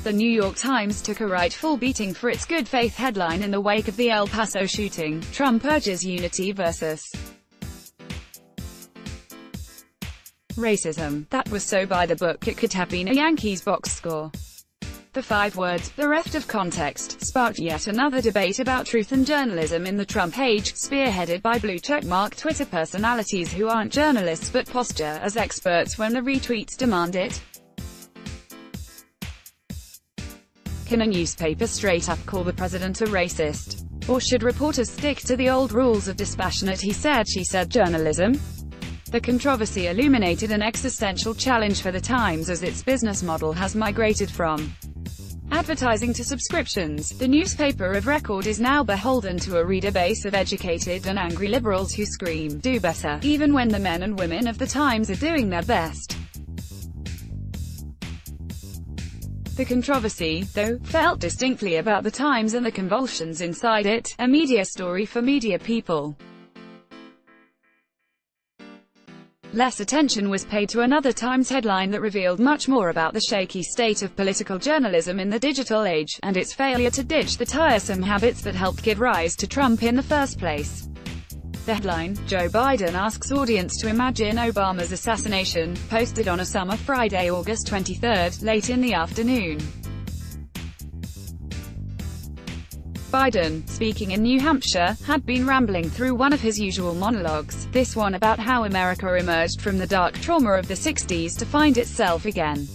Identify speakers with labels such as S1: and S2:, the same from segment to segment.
S1: The New York Times took a rightful beating for its good faith headline in the wake of the El Paso shooting. Trump urges unity versus racism. That was so by the book it could have been a Yankees box score. The 5 words, bereft of context, sparked yet another debate about truth and journalism in the Trump age, spearheaded by blue checkmark Twitter personalities who aren't journalists but posture as experts when the retweets demand it. Can a newspaper straight up call the president a racist? Or should reporters stick to the old rules of dispassionate he said she said journalism? The controversy illuminated an existential challenge for the Times as its business model has migrated from advertising to subscriptions. The newspaper of record is now beholden to a reader base of educated and angry liberals who scream, "Do better," even when the men and women of the Times are doing their best. The controversy, though, felt distinctly about the Times and the convulsions inside it, a media story for media people. Less attention was paid to another Times headline that revealed much more about the shaky state of political journalism in the digital age, and its failure to ditch the tiresome habits that helped give rise to Trump in the first place. The headline, Joe Biden asks audience to imagine Obama's assassination, posted on a summer Friday, August 23, late in the afternoon. Biden, speaking in New Hampshire, had been rambling through one of his usual monologues, this one about how America emerged from the dark trauma of the 60s to find itself again.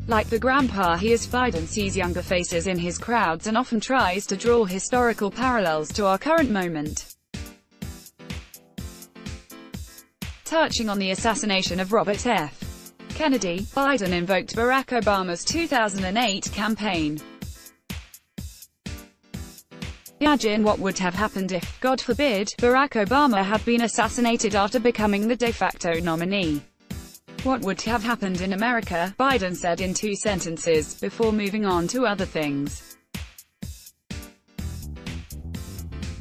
S1: Like the grandpa he is, Biden sees younger faces in his crowds and often tries to draw historical parallels to our current moment. Touching on the assassination of Robert F. Kennedy, Biden invoked Barack Obama's 2008 campaign. Imagine what would have happened if, God forbid, Barack Obama had been assassinated after becoming the de facto nominee. What would have happened in America, Biden said in 2 sentences, before moving on to other things.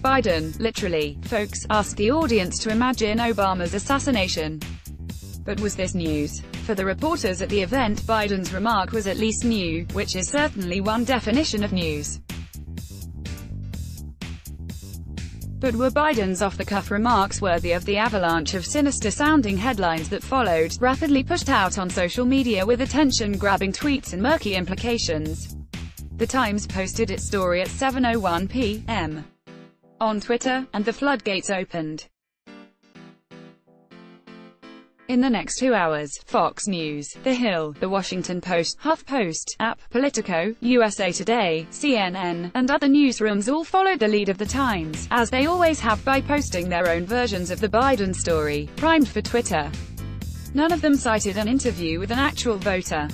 S1: Biden, literally, folks, asked the audience to imagine Obama's assassination. But was this news? For the reporters at the event, Biden's remark was at least new, which is certainly one definition of news. But were Biden's off-the-cuff remarks worthy of the avalanche of sinister-sounding headlines that followed, rapidly pushed out on social media with attention-grabbing tweets and murky implications? The Times posted its story at 7:01 p.m. on Twitter, and the floodgates opened. In the next 2 hours, Fox News, The Hill, The Washington Post, HuffPost, App, Politico, USA Today, CNN, and other newsrooms all followed the lead of the Times, as they always have, by posting their own versions of the Biden story, primed for Twitter. None of them cited an interview with an actual voter.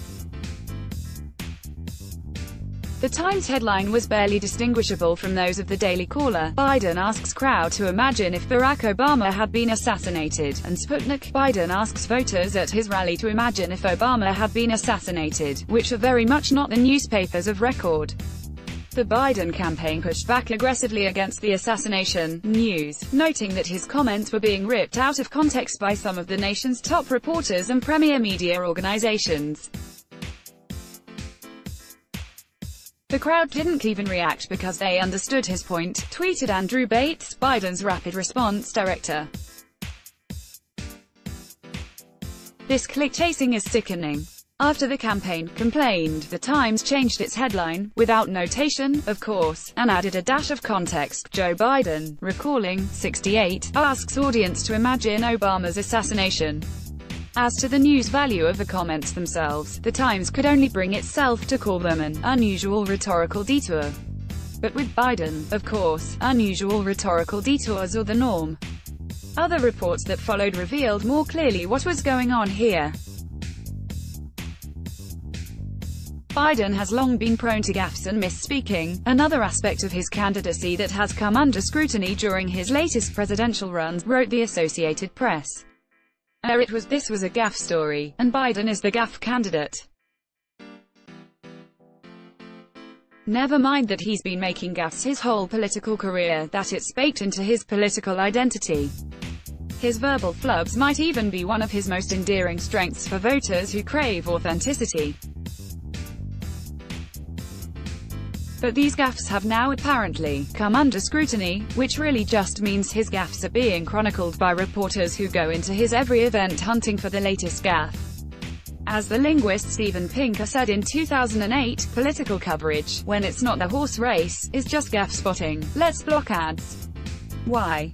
S1: The Times headline was barely distinguishable from those of the Daily Caller. Biden asks crowd to imagine if Barack Obama had been assassinated, and Sputnik. Biden asks voters at his rally to imagine if Obama had been assassinated, which are very much not the newspapers of record. The Biden campaign pushed back aggressively against the assassination news, noting that his comments were being ripped out of context by some of the nation's top reporters and premier media organizations. The crowd didn't even react because they understood his point, tweeted Andrew Bates, Biden's rapid response director. This click-chasing is sickening. After the campaign complained, the Times changed its headline, without notation, of course, and added a dash of context. Joe Biden, recalling, 68, asks audience to imagine Obama's assassination. As to the news value of the comments themselves, the Times could only bring itself to call them an unusual rhetorical detour. But with Biden, of course, unusual rhetorical detours are the norm. Other reports that followed revealed more clearly what was going on here. Biden has long been prone to gaffes and misspeaking, another aspect of his candidacy that has come under scrutiny during his latest presidential runs, wrote the Associated Press. This was a gaffe story, and Biden is the gaffe candidate. Never mind that he's been making gaffes his whole political career, that it's baked into his political identity. His verbal flubs might even be one of his most endearing strengths for voters who crave authenticity. But these gaffes have now apparently come under scrutiny, which really just means his gaffes are being chronicled by reporters who go into his every event hunting for the latest gaffe. As the linguist Steven Pinker said in 2008, political coverage, when it's not the horse race, is just gaffe spotting. Let's block ads. Why?